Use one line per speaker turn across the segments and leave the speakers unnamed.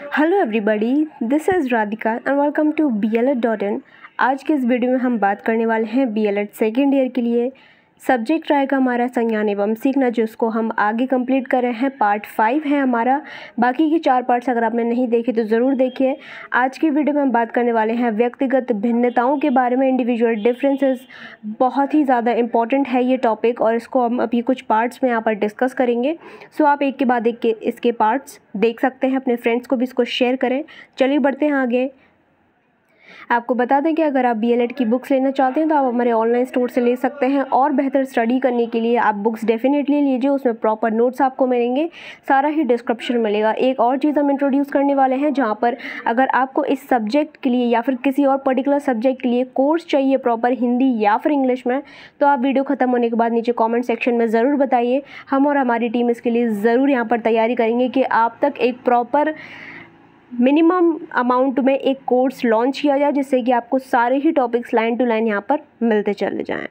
Hello everybody, this is Radhika and welcome to BLED.in। आज के इस वीडियो में हम बात करने वाले हैं BLED सेकेंड ईयर के लिए। सब्जेक्ट रहेगा हमारा संज्ञान एवं सीखना, जिसको हम आगे कंप्लीट कर रहे हैं। पार्ट 5 है हमारा। बाकी के 4 पार्ट्स अगर आपने नहीं देखे तो ज़रूर देखिए। आज की वीडियो में हम बात करने वाले हैं व्यक्तिगत भिन्नताओं के बारे में, इंडिविजुअल डिफरेंसेस। बहुत ही ज़्यादा इंपॉर्टेंट है ये टॉपिक और इसको हम अभी कुछ पार्ट्स में यहाँ पर डिस्कस करेंगे। सो आप एक के बाद एक के इसके पार्ट्स देख सकते हैं, अपने फ्रेंड्स को भी इसको शेयर करें। चलिए बढ़ते हैं आगे। आपको बता दें कि अगर आप BLED की बुक्स लेना चाहते हैं तो आप हमारे ऑनलाइन स्टोर से ले सकते हैं और बेहतर स्टडी करने के लिए आप बुक्स डेफिनेटली लीजिए। उसमें प्रॉपर नोट्स आपको मिलेंगे, सारा ही डिस्क्रिप्शन मिलेगा। एक और चीज़ हम इंट्रोड्यूस करने वाले हैं, जहाँ पर अगर आपको इस सब्जेक्ट के लिए या फिर किसी और पर्टिकुलर सब्जेक्ट के लिए कोर्स चाहिए प्रॉपर हिंदी या फिर इंग्लिश में, तो आप वीडियो ख़त्म होने के बाद नीचे कॉमेंट सेक्शन में ज़रूर बताइए। हम और हमारी टीम इसके लिए ज़रूर यहाँ पर तैयारी करेंगे कि आप तक एक प्रॉपर मिनिमम अमाउंट में एक कोर्स लॉन्च किया जाए, जिससे कि आपको सारे ही टॉपिक्स लाइन टू लाइन यहाँ पर मिलते चले जाएं।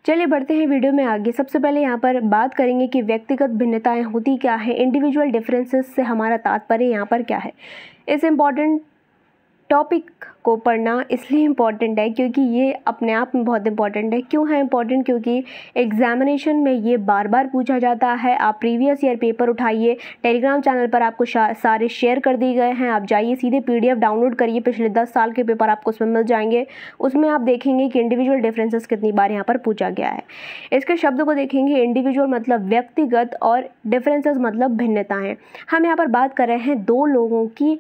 चलिए बढ़ते हैं वीडियो में आगे। सबसे पहले यहाँ पर बात करेंगे कि व्यक्तिगत भिन्नताएं होती क्या है, इंडिविजुअल डिफरेंसेस से हमारा तात्पर्य यहाँ पर क्या है। इस इम्पॉर्टेंट टॉपिक को पढ़ना इसलिए इम्पॉर्टेंट है क्योंकि ये अपने आप में बहुत इम्पॉर्टेंट है। क्यों है इम्पॉर्टेंट? क्योंकि एग्जामिनेशन में ये बार बार पूछा जाता है। आप प्रीवियस ईयर पेपर उठाइए, टेलीग्राम चैनल पर आपको सारे शेयर कर दिए गए हैं। आप जाइए सीधे PDF डाउनलोड करिए, पिछले 10 साल के पेपर आपको उसमें मिल जाएंगे। उसमें आप देखेंगे कि इंडिविजुअल डिफरेंसेस कितनी बार यहाँ पर पूछा गया है। इसके शब्द को देखेंगे, इंडिविजुअल मतलब व्यक्तिगत और डिफरेंसेस मतलब भिन्नताएँ। हम यहाँ पर बात कर रहे हैं दो लोगों की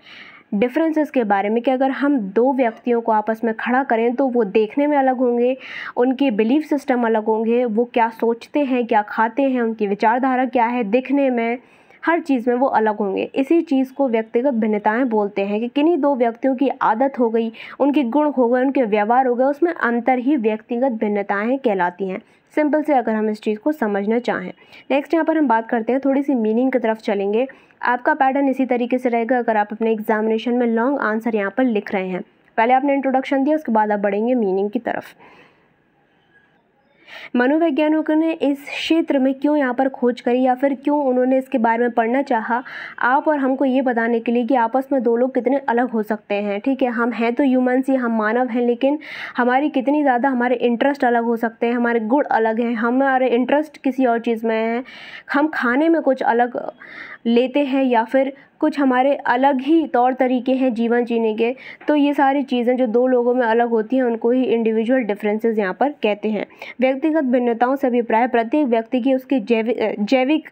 डिफरेंसेस के बारे में कि अगर हम दो व्यक्तियों को आपस में खड़ा करें तो वो देखने में अलग होंगे, उनके बिलीफ सिस्टम अलग होंगे, वो क्या सोचते हैं, क्या खाते हैं, उनकी विचारधारा क्या है, दिखने में हर चीज़ में वो अलग होंगे। इसी चीज़ को व्यक्तिगत भिन्नताएं बोलते हैं कि किन्हीं दो व्यक्तियों की आदत हो गई, उनके गुण हो गए, उनके व्यवहार हो गए, उसमें अंतर ही व्यक्तिगत भिन्नताएं कहलाती हैं। सिंपल से अगर हम इस चीज़ को समझना चाहें। नेक्स्ट यहाँ पर हम बात करते हैं, थोड़ी सी मीनिंग की तरफ चलेंगे। आपका पैटर्न इसी तरीके से रहेगा अगर आप अपने एग्जामिनेशन में लॉन्ग आंसर यहाँ पर लिख रहे हैं। पहले आपने इंट्रोडक्शन दिया, उसके बाद आप बढ़ेंगे मीनिंग की तरफ। मनोवैज्ञानिकों ने इस क्षेत्र में क्यों यहाँ पर खोज करी या फिर क्यों उन्होंने इसके बारे में पढ़ना चाहा, आप और हमको ये बताने के लिए कि आपस में दो लोग कितने अलग हो सकते हैं। ठीक है, हम हैं तो ह्यूमन्स ही, हम मानव हैं, लेकिन हमारी कितनी ज़्यादा हमारे इंटरेस्ट अलग हो सकते हैं, हमारे गुण अलग हैं, हमारे इंटरेस्ट किसी और चीज़ में है, हम खाने में कुछ अलग लेते हैं या फिर कुछ हमारे अलग ही तौर तरीके हैं जीवन जीने के। तो ये सारी चीज़ें जो दो लोगों में अलग होती हैं उनको ही इंडिविजुअल डिफरेंसेस यहाँ पर कहते हैं। व्यक्तिगत भिन्नताओं से अभिप्राय प्रत्येक व्यक्ति की उसके जैविक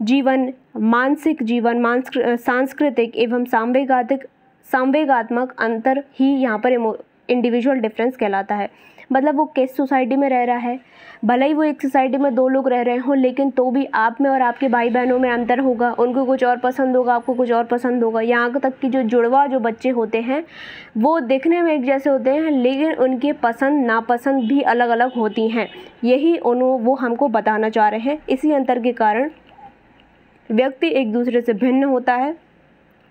जीवन, मानसिक जीवन, सांस्कृतिक एवं संवेगात्मक अंतर ही यहाँ पर इंडिविजुअल डिफरेंस कहलाता है। मतलब वो किस सोसाइटी में रह रहा है, भले ही वो एक सोसाइटी में दो लोग रह रहे हों, लेकिन तो भी आप में और आपके भाई बहनों में अंतर होगा। उनको कुछ और पसंद होगा, आपको कुछ और पसंद होगा। यहाँ तक कि जो जुड़वा जो बच्चे होते हैं वो दिखने में एक जैसे होते हैं, लेकिन उनके पसंद नापसंद भी अलग अलग होती हैं। यही वो हमको बताना चाह रहे हैं। इसी अंतर के कारण व्यक्ति एक दूसरे से भिन्न होता है।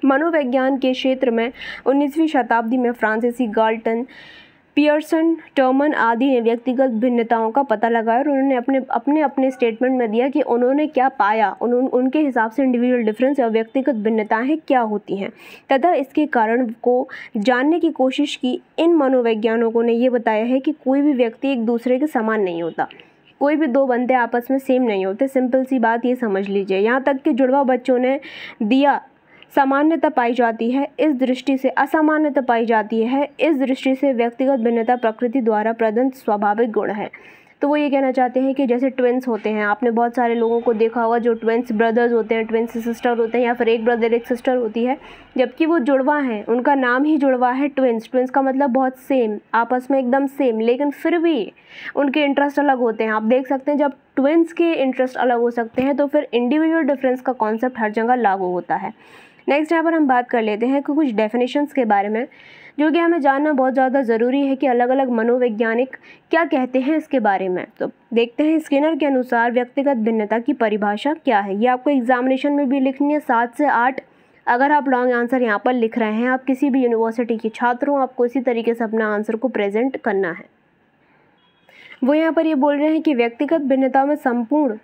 मनोविज्ञान के क्षेत्र में 19वीं शताब्दी में फ्रांसीसी गाल्टन, पियर्सन, टर्मन आदि ने व्यक्तिगत भिन्नताओं का पता लगाया और उन्होंने अपने स्टेटमेंट में दिया कि उन्होंने क्या पाया, उनके हिसाब से इंडिविजुअल डिफरेंस या व्यक्तिगत भिन्नताएं क्या होती हैं तथा इसके कारण को जानने की कोशिश की। इन मनोवैज्ञानिकों ने ये बताया है कि कोई भी व्यक्ति एक दूसरे के समान नहीं होता, कोई भी दो बंदे आपस में सेम नहीं होते। सिंपल सी बात ये समझ लीजिए। यहाँ तक कि जुड़वा बच्चों ने दिया सामान्यता पाई जाती है, इस दृष्टि से असामान्यता पाई जाती है। इस दृष्टि से व्यक्तिगत भिन्नता प्रकृति द्वारा प्रदत्त स्वाभाविक गुण है। तो वो ये कहना चाहते हैं कि जैसे ट्विंस होते हैं, आपने बहुत सारे लोगों को देखा होगा जो ट्विंस ब्रदर्स होते हैं, ट्विंस सिस्टर होते हैं, या फिर एक ब्रदर एक सिस्टर होती है, जबकि वो जुड़वा हैं, उनका नाम ही जुड़वा है ट्विंस। ट्विंस का मतलब बहुत सेम, आपस में एकदम सेम, लेकिन फिर भी उनके इंटरेस्ट अलग होते हैं। आप देख सकते हैं जब ट्विंस के इंटरेस्ट अलग हो सकते हैं तो फिर इंडिविजुअल डिफरेंस का कॉन्सेप्ट हर जगह लागू होता है। नेक्स्ट यहाँ पर हम बात कर लेते हैं कि कुछ डेफिनेशंस के बारे में, जो कि हमें जानना बहुत ज़्यादा ज़रूरी है कि अलग अलग मनोवैज्ञानिक क्या कहते हैं इसके बारे में। तो देखते हैं, स्किनर के अनुसार व्यक्तिगत भिन्नता की परिभाषा क्या है। ये आपको एग्जामिनेशन में भी लिखनी है 7 से 8। अगर आप लॉन्ग आंसर यहाँ पर लिख रहे हैं, आप किसी भी यूनिवर्सिटी के छात्र हो, आपको इसी तरीके से अपना आंसर को प्रेजेंट करना है। वो यहाँ पर ये बोल रहे हैं कि व्यक्तिगत भिन्नता में संपूर्ण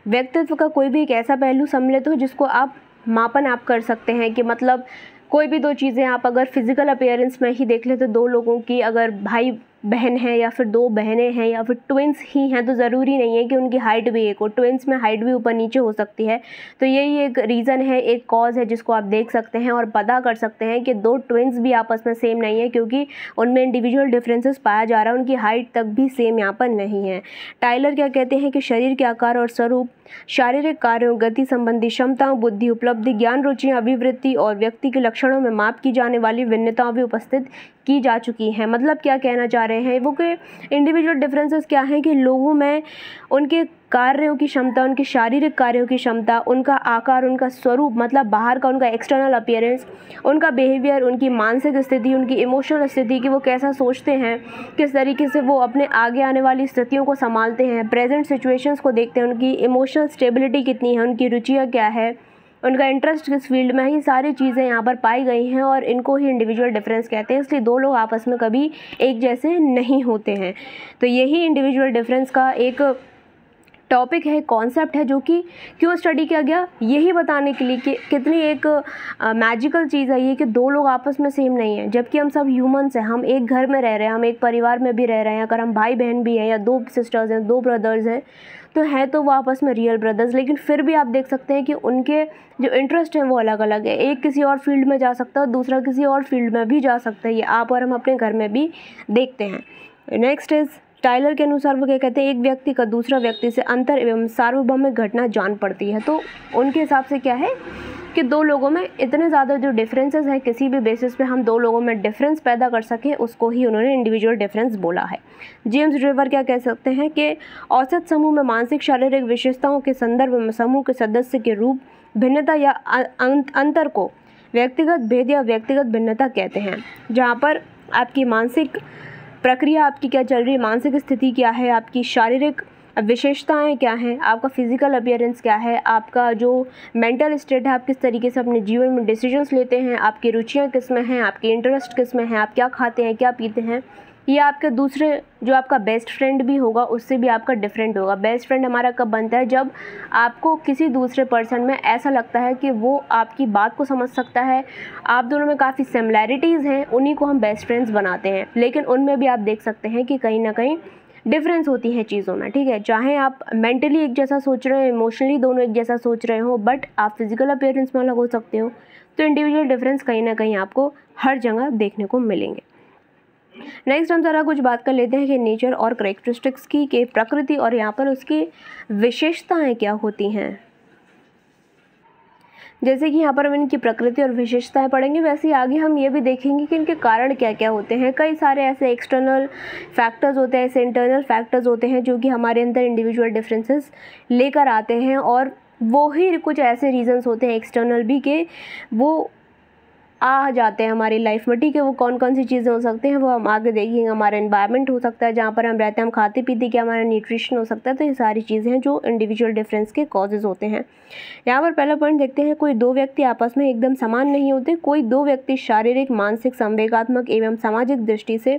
व्यक्तित्व का कोई भी एक ऐसा पहलू सम्मिलित हो जिसको आप मापन आप कर सकते हैं कि मतलब कोई भी दो चीज़ें आप अगर फिज़िकल अपीयरेंस में ही देख लें तो दो लोगों की अगर भाई बहन है या फिर दो बहनें हैं या फिर ट्विंस ही हैं तो ज़रूरी नहीं है कि उनकी हाइट भी एक हो। ट्विंस में हाइट भी ऊपर नीचे हो सकती है। तो यही एक रीज़न है, एक कॉज़ है जिसको आप देख सकते हैं और पता कर सकते हैं कि दो ट्विंस भी आपस में सेम नहीं है, क्योंकि उनमें इंडिविजुअल डिफरेंसेस पाया जा रहा है, उनकी हाइट तक भी सेम यहाँ पर नहीं है। टाइलर क्या कहते हैं कि शरीर के आकार और स्वरूप, शारीरिक कार्यों, गति संबंधी क्षमताओं, बुद्धि, उपलब्धि, ज्ञान, रुचियाँ, अभिवृत्ति और व्यक्ति के लक्षणों में माप की जाने वाली भिन्नताएं भी उपस्थित की जा चुकी हैं। मतलब क्या कहना चाह रहे हैं वो कि इंडिविजुअल डिफरेंसेस क्या हैं कि लोगों में उनके कार्यों की क्षमता, उनके शारीरिक कार्यों की क्षमता, उनका आकार, उनका स्वरूप, मतलब बाहर का उनका एक्सटर्नल अपीयरेंस, उनका बिहेवियर, उनकी मानसिक स्थिति, उनकी इमोशनल स्थिति कि वो कैसा सोचते हैं, किस तरीके से वो अपने आगे आने वाली स्थितियों को संभालते हैं, प्रेजेंट सिचुएशंस को देखते हैं, उनकी इमोशनल स्टेबिलिटी कितनी है, उनकी रुचियाँ क्या है, उनका इंटरेस्ट किस फील्ड में है, ये सारी चीज़ें यहाँ पर पाई गई हैं और इनको ही इंडिविजुअल डिफरेंस कहते हैं। इसलिए दो लोग आपस में कभी एक जैसे नहीं होते हैं। तो यही इंडिविजुअल डिफरेंस का एक टॉपिक है, कॉन्सेप्ट है, जो कि क्यों स्टडी किया गया, यही बताने के लिए कि कितनी एक मैजिकल चीज़ है ये कि दो लोग आपस में सेम नहीं है, जबकि हम सब ह्यूमंस हैं, हम एक घर में रह रहे हैं, हम एक परिवार में भी रह रहे हैं। अगर हम भाई बहन भी हैं या दो सिस्टर्स हैं, दो ब्रदर्स हैं, तो है तो वो आपस में रियल ब्रदर्स, लेकिन फिर भी आप देख सकते हैं कि उनके जो इंटरेस्ट हैं वो अलग अलग है। एक किसी और फील्ड में जा सकता है, दूसरा किसी और फील्ड में भी जा सकता है। ये आप और हम अपने घर में भी देखते हैं। नेक्स्ट इज़ टाइलर के अनुसार वो क्या कहते हैं, एक व्यक्ति का दूसरा व्यक्ति से अंतर एवं सार्वभौमिक घटना जान पड़ती है। तो उनके हिसाब से क्या है कि दो लोगों में इतने ज़्यादा जो डिफरेंसेस हैं, किसी भी बेसिस पे हम दो लोगों में डिफरेंस पैदा कर सकें, उसको ही उन्होंने इंडिविजुअल डिफरेंस बोला है। जेम्स ड्रेवर क्या कह सकते हैं कि औसत समूह में मानसिक शारीरिक विशेषताओं के संदर्भ में समूह के सदस्य के रूप भिन्नता या अंतर को व्यक्तिगत भेद या व्यक्तिगत भिन्नता कहते हैं, जहाँ पर आपकी मानसिक प्रक्रिया आपकी क्या चल रही है, मानसिक स्थिति क्या है, आपकी शारीरिक विशेषताएं क्या हैं, आपका फिजिकल अपीयरेंस क्या है, आपका जो मेंटल स्टेट है, आप किस तरीके से अपने जीवन में डिसीजंस लेते हैं, आपकी रुचियां किस में हैं, आपके इंटरेस्ट किस में हैं, आप क्या खाते हैं, क्या पीते हैं, ये आपके दूसरे जो आपका बेस्ट फ्रेंड भी होगा उससे भी आपका डिफरेंट होगा। बेस्ट फ्रेंड हमारा कब बनता है, जब आपको किसी दूसरे पर्सन में ऐसा लगता है कि वो आपकी बात को समझ सकता है, आप दोनों में काफ़ी सिमिलैरिटीज़ हैं, उन्हीं को हम बेस्ट फ्रेंड्स बनाते हैं। लेकिन उनमें भी आप देख सकते हैं कि कहीं ना कहीं डिफरेंस होती है चीज़ों में, ठीक है। चाहे आप मेंटली एक जैसा सोच रहे हो, इमोशनली दोनों एक जैसा सोच रहे हो, बट आप फिजिकल अपीयरेंस में अलग हो सकते हो। तो इंडिविजुअल डिफरेंस कहीं ना कहीं आपको हर जगह देखने को मिलेंगे। नेक्स्ट हम ज़रा कुछ बात कर लेते हैं कि नेचर और करेक्टरिस्टिक्स की, कि प्रकृति और यहाँ पर उसकी विशेषताएं क्या होती हैं। जैसे कि यहाँ पर हम इनकी प्रकृति और विशेषताएं पढ़ेंगे, वैसे ही आगे हम ये भी देखेंगे कि इनके कारण क्या क्या होते हैं। कई सारे ऐसे एक्सटर्नल फैक्टर्स होते हैं, ऐसे इंटरनल फैक्टर्स होते हैं जो कि हमारे अंदर इंडिविजुअल डिफरेंसेस लेकर आते हैं, और वो ही कुछ ऐसे रीजंस होते हैं एक्सटर्नल भी कि वो आ जाते हैं हमारी लाइफ में, ठीक है। वो कौन कौन सी चीज़ें हो सकती हैं वो हम आगे देखेंगे। हमारा एनवायरनमेंट हो सकता है जहाँ पर हम रहते हैं, हम खाते पीते क्या, हमारा न्यूट्रिशन हो सकता है। तो ये सारी चीज़ें हैं जो इंडिविजुअल डिफरेंस के कॉजेज़ होते हैं। यहाँ पर पहला पॉइंट देखते हैं, कोई दो व्यक्ति आपस में एकदम समान नहीं होते। कोई दो व्यक्ति शारीरिक, मानसिक, संवेगात्मक एवं सामाजिक दृष्टि से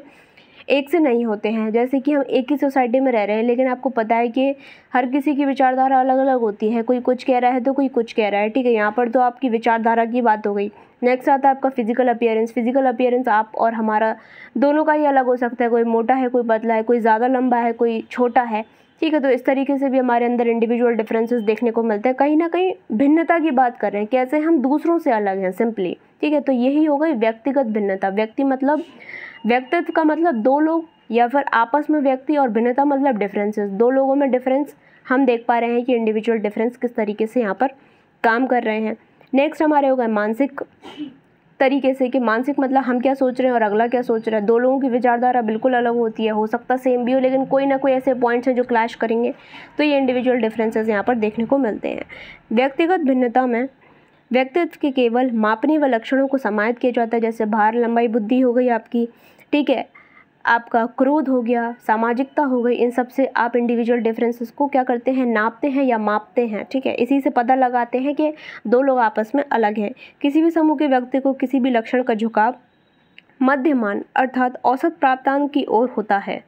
एक से नहीं होते हैं। जैसे कि हम एक ही सोसाइटी में रह रहे हैं, लेकिन आपको पता है कि हर किसी की विचारधारा अलग अलग होती है। कोई कुछ कह रहा है तो कोई कुछ कह रहा है, ठीक है। यहाँ पर तो आपकी विचारधारा की बात हो गई। नेक्स्ट आता है आपका फिजिकल अपीयरेंस। फिजिकल अपीयरेंस आप और हमारा दोनों का ही अलग हो सकता है। कोई मोटा है, कोई पतला है, कोई ज़्यादा लंबा है, कोई छोटा है, ठीक है। तो इस तरीके से भी हमारे अंदर इंडिविजुअल डिफरेंसेस देखने को मिलते हैं। कहीं ना कहीं भिन्नता की बात कर रहे हैं, कैसे हम दूसरों से अलग हैं सिंपली, ठीक है। तो यही हो गई व्यक्तिगत भिन्नता। व्यक्ति मतलब व्यक्तित्व का मतलब दो लोग, या फिर आपस में व्यक्ति, और भिन्नता मतलब डिफरेंसेस। दो लोगों में डिफरेंस हम देख पा रहे हैं कि इंडिविजुअल डिफरेंस किस तरीके से यहाँ पर काम कर रहे हैं। नेक्स्ट हमारे हो गए मानसिक तरीके से, कि मानसिक मतलब हम क्या सोच रहे हैं और अगला क्या सोच रहा है। दो लोगों की विचारधारा बिल्कुल अलग होती है, हो सकता सेम भी हो, लेकिन कोई ना कोई ऐसे पॉइंट्स हैं जो क्लैश करेंगे। तो ये इंडिविजुअल डिफरेंसेस यहाँ पर देखने को मिलते हैं। व्यक्तिगत भिन्नता में व्यक्तित्व के केवल मापनीय व लक्षणों को समाहित किया जाता है, जैसे भार, लंबाई, बुद्धि हो गई आपकी, ठीक है, आपका क्रोध हो गया, सामाजिकता हो गई। इन सब से आप इंडिविजुअल डिफरेंसेस को क्या करते हैं, नापते हैं या मापते हैं, ठीक है। इसी से पता लगाते हैं कि दो लोग आपस में अलग हैं। किसी भी समूह के व्यक्ति को किसी भी लक्षण का झुकाव मध्यमान अर्थात औसत प्राप्तांक की ओर होता है।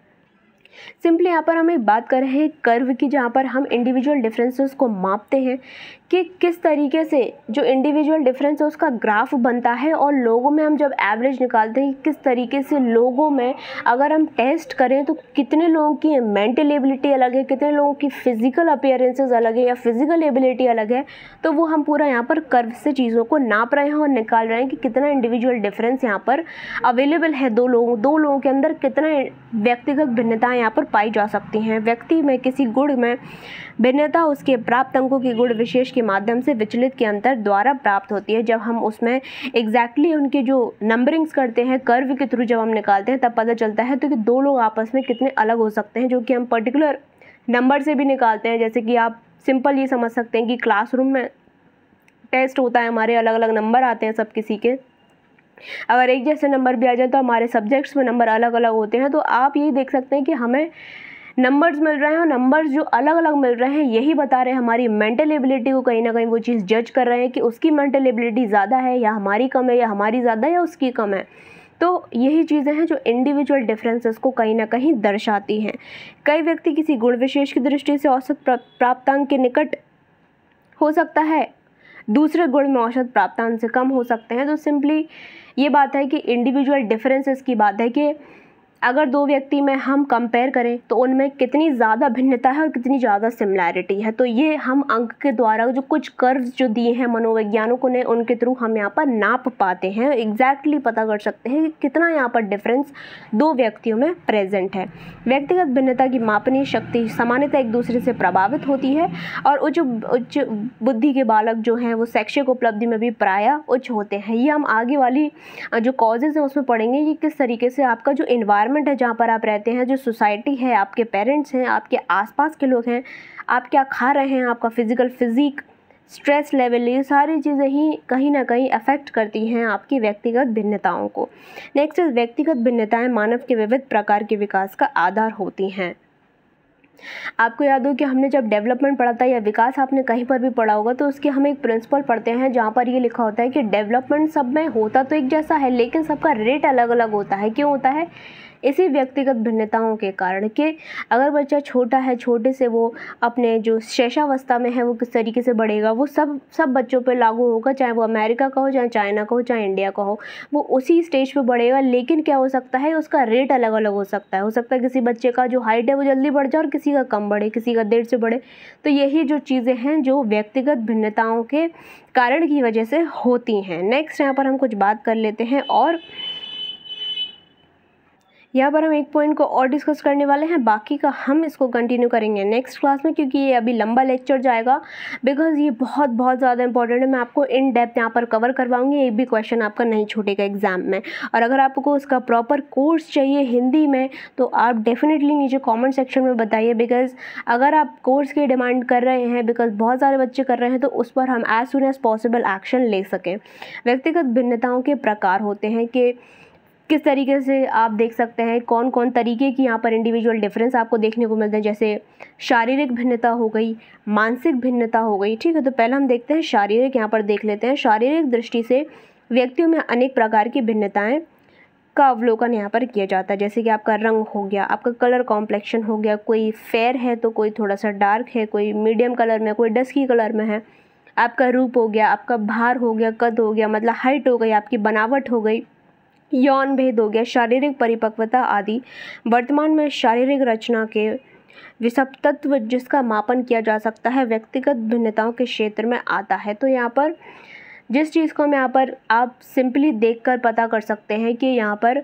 सिंपली यहाँ पर हम एक बात कर रहे हैं कर्व की, जहाँ पर हम इंडिविजुअल डिफरेंसेस को मापते हैं कि किस तरीके से जो इंडिविजुअल डिफरेंस है उसका ग्राफ बनता है, और लोगों में हम जब एवरेज निकालते हैं किस तरीके से लोगों में अगर हम टेस्ट करें तो कितने लोगों की मेंटल एबिलिटी अलग है, कितने लोगों की फिजिकल अपीयरेंसेस अलग है या फिजिकल एबिलिटी अलग है। तो वो हम पूरा यहाँ पर कर्व से चीज़ों को नाप रहे हैं और निकाल रहे हैं कि कितना इंडिविजुअल डिफरेंस यहाँ पर अवेलेबल है। दो लोगों के अंदर कितना व्यक्तिगत भिन्नताएँ यहाँ पर पाई जा सकती हैं। व्यक्ति में किसी गुण में भिन्नता उसके प्राप्त अंकों की गुण विशेष के माध्यम से विचलित के अंतर द्वारा प्राप्त होती है। जब हम उसमें एग्जैक्टली उनके जो नंबरिंग्स करते हैं कर्व के थ्रू जब हम निकालते हैं तब पता चलता है तो कि दो लोग आपस में कितने अलग हो सकते हैं, जो कि हम पर्टिकुलर नंबर से भी निकालते हैं। जैसे कि आप सिंपल ये समझ सकते हैं कि क्लासरूम में टेस्ट होता है, हमारे अलग अलग नंबर आते हैं सब किसी के, अगर एक जैसे नंबर भी आ जाए तो हमारे सब्जेक्ट्स में नंबर अलग अलग होते हैं। तो आप यही देख सकते हैं कि हमें नंबर्स मिल रहे हैं और नंबर्स जो अलग अलग मिल रहे हैं यही बता रहे हैं हमारी मेंटल एबिलिटी को, कहीं ना कहीं वो चीज़ जज कर रहे हैं कि उसकी मेंटल एबिलिटी ज़्यादा है या हमारी कम है, या हमारी ज़्यादा या उसकी कम है। तो यही चीज़ें हैं जो इंडिविजुअल डिफरेंसेस को कहीं ना कहीं दर्शाती हैं। कई व्यक्ति किसी गुण विशेष की दृष्टि से औसत प्राप्तांक के निकट हो सकता है, दूसरे गुण में औसत प्राप्तांक से कम हो सकते हैं। तो सिंपली ये बात है कि इंडिविजुअल डिफरेंसेस की बात है कि अगर दो व्यक्ति में हम कंपेयर करें तो उनमें कितनी ज़्यादा भिन्नता है और कितनी ज़्यादा सिमिलैरिटी है। तो ये हम अंक के द्वारा जो कुछ कर्व्स जो दिए हैं मनोवैज्ञानिकों ने उनके थ्रू हम यहाँ पर नाप पाते हैं, एग्जैक्टली पता कर सकते हैं कि कितना यहाँ पर डिफरेंस दो व्यक्तियों में प्रेजेंट है। व्यक्तिगत भिन्नता की मापनीय शक्ति सामान्यतः एक दूसरे से प्रभावित होती है और उच्च बुद्धि के बालक जो हैं वो शैक्षिक उपलब्धि में भी प्रायः उच्च होते हैं। ये हम आगे वाली जो कॉजेज़ हैं उसमें पढ़ेंगे कि किस तरीके से आपका जो इन्वायरमेंट है जहाँ पर आप रहते हैं, जो सोसाइटी है, आपके पेरेंट्स हैं, आपके आसपास के लोग हैं, आप क्या खा रहे हैं, आपका फिजिकल फिजिक, स्ट्रेस लेवल, ये सारी चीज़ें ही कहीं ना कहीं अफेक्ट करती हैं आपकी व्यक्तिगत भिन्नताओं को। नेक्स्ट इज व्यक्तिगत भिन्नताएं मानव के विविध प्रकार के विकास का आधार होती हैं। आपको याद हो कि हमने जब डेवलपमेंट पढ़ा था या विकास आपने कहीं पर भी पढ़ा होगा तो उसके हम एक प्रिंसिपल पढ़ते हैं जहाँ पर ये लिखा होता है कि डेवलपमेंट सब में होता तो एक जैसा है लेकिन सबका रेट अलग अलग होता है। क्यों होता है? इसी व्यक्तिगत भिन्नताओं के कारण कि अगर बच्चा छोटा है, छोटे से वो अपने जो शैशवावस्था में है वो किस तरीके से बढ़ेगा वो सब बच्चों पे लागू होगा, चाहे वो अमेरिका का हो, चाहे चाइना का हो, चाहे इंडिया का हो, वो उसी स्टेज पे बढ़ेगा। लेकिन क्या हो सकता है, उसका रेट अलग अलग हो सकता है। हो सकता है किसी बच्चे का जो हाइट है वो जल्दी बढ़ जाए और किसी का कम बढ़े, किसी का देर से बढ़े। तो यही जो चीज़ें हैं जो व्यक्तिगत भिन्नताओं के कारण की वजह से होती हैं। नेक्स्ट यहाँ पर हम कुछ बात कर लेते हैं और यहाँ पर हम एक पॉइंट को और डिस्कस करने वाले हैं, बाकी का हम इसको कंटिन्यू करेंगे नेक्स्ट क्लास में, क्योंकि ये अभी लंबा लेक्चर जाएगा बिकॉज ये बहुत ज़्यादा इंपॉर्टेंट है। मैं आपको इन डेप्थ यहाँ पर कवर करवाऊंगी, एक भी क्वेश्चन आपका नहीं छूटेगा एग्जाम में। और अगर आपको उसका प्रॉपर कोर्स चाहिए हिंदी में तो आप डेफिनेटली नीचे कॉमेंट सेक्शन में बताइए, बिकॉज अगर आप कोर्स की डिमांड कर रहे हैं, बिकॉज बहुत सारे बच्चे कर रहे हैं, तो उस पर हम as soon as possible action ले सकें। व्यक्तिगत भिन्नताओं के प्रकार होते हैं कि किस तरीके से आप देख सकते हैं कौन कौन तरीके की यहाँ पर इंडिविजुअल डिफरेंस आपको देखने को मिलते हैं। जैसे शारीरिक भिन्नता हो गई, मानसिक भिन्नता हो गई, ठीक है। तो पहले हम देखते हैं शारीरिक, यहाँ पर देख लेते हैं। शारीरिक दृष्टि से व्यक्तियों में अनेक प्रकार की भिन्नताएं का अवलोकन यहाँ पर किया जाता है। जैसे कि आपका रंग हो गया, आपका कलर कॉम्प्लेक्शन हो गया, कोई फेयर है तो कोई थोड़ा सा डार्क है, कोई मीडियम कलर में, कोई डस्की कलर में है। आपका रूप हो गया, आपका भार हो गया, कद हो गया, मतलब हाइट हो गई, आपकी बनावट हो गई, यौन भेद हो गया, शारीरिक परिपक्वता आदि। वर्तमान में शारीरिक रचना के विषमत्व जिसका मापन किया जा सकता है व्यक्तिगत भिन्नताओं के क्षेत्र में आता है। तो यहाँ पर जिस चीज़ को हम यहाँ पर आप सिंपली देखकर पता कर सकते हैं कि यहाँ पर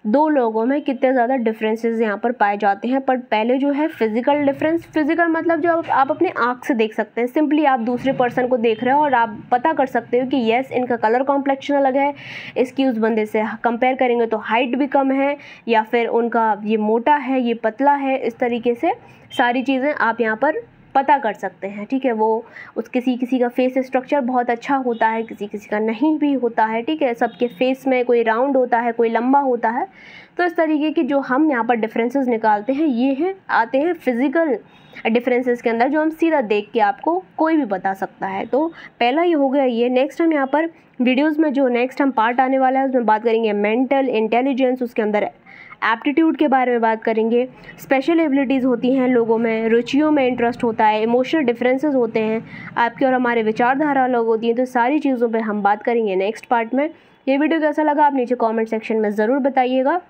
दो लोगों में कितने ज़्यादा डिफरेंसेस यहाँ पर पाए जाते हैं। पर पहले जो है फिजिकल डिफरेंस, फिजिकल मतलब जो आप अपने आँख से देख सकते हैं, सिंपली आप दूसरे पर्सन को देख रहे हो और आप पता कर सकते हो कि येस इनका कलर कॉम्प्लेक्शन अलग है, इसकी उस बंदे से कंपेयर करेंगे तो हाइट भी कम है, या फिर उनका ये मोटा है, ये पतला है। इस तरीके से सारी चीज़ें आप यहाँ पर पता कर सकते हैं, ठीक है। वो उस किसी का फेस स्ट्रक्चर बहुत अच्छा होता है, किसी का नहीं भी होता है, ठीक है। सबके फेस में कोई राउंड होता है, कोई लंबा होता है। तो इस तरीके की जो हम यहाँ पर डिफरेंसेस निकालते हैं ये हैं आते हैं फिजिकल डिफरेंसेस के अंदर, जो हम सीधा देख के आपको कोई भी बता सकता है। तो पहला ये हो गया ये। नेक्स्ट हम यहाँ पर वीडियोज़ में जो नेक्स्ट हम पार्ट आने वाला है उसमें बात करेंगे मेंटल इंटेलिजेंस, उसके अंदर एप्टीट्यूड के बारे में बात करेंगे। स्पेशल एबिलिटीज़ होती हैं लोगों में, रुचियों में इंटरेस्ट होता है, इमोशनल डिफरेंसेस होते हैं, आपके और हमारे विचारधारा अलग होती है, तो सारी चीज़ों पे हम बात करेंगे नेक्स्ट पार्ट में। ये वीडियो कैसा लगा आप नीचे कमेंट सेक्शन में ज़रूर बताइएगा,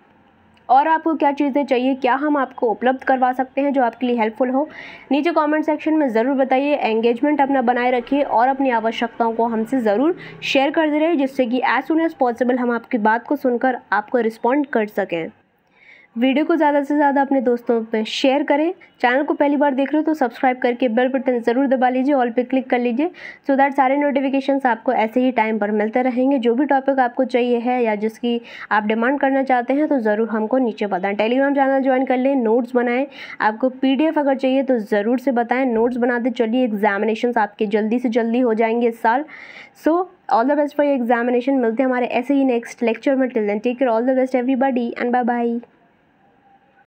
और आपको क्या चीज़ें चाहिए, क्या हम आपको उपलब्ध करवा सकते हैं जो आपके लिए हेल्पफुल हो, नीचे कमेंट सेक्शन में ज़रूर बताइए। एंगेजमेंट अपना बनाए रखिए और अपनी आवश्यकताओं को हमसे ज़रूर शेयर करते रहिए, जिससे कि एज सुन एज पॉसिबल हम आपकी बात को सुनकर आपको रिस्पॉन्ड कर सकें। वीडियो को ज़्यादा से ज़्यादा अपने दोस्तों पे शेयर करें। चैनल को पहली बार देख रहे हो तो सब्सक्राइब करके बेल बटन ज़रूर दबा लीजिए, ऑल पे क्लिक कर लीजिए, सो दैट सारे नोटिफिकेशंस आपको ऐसे ही टाइम पर मिलते रहेंगे। जो भी टॉपिक आपको चाहिए है या जिसकी आप डिमांड करना चाहते हैं तो ज़रूर हमको नीचे बताएं। टेलीग्राम चैनल ज्वाइन कर लें, नोट्स बनाएं, आपको PDF अगर चाहिए तो ज़रूर से बताएं, नोट्स बनाते चलिए। एग्जामिनेशंस आपके जल्दी से जल्दी हो जाएंगे इस साल। So all the best for your examination. मिलते हैं हमारे ऐसे ही नेक्स्ट लेक्चर में। Till then take care, all the best everybody and bye bye.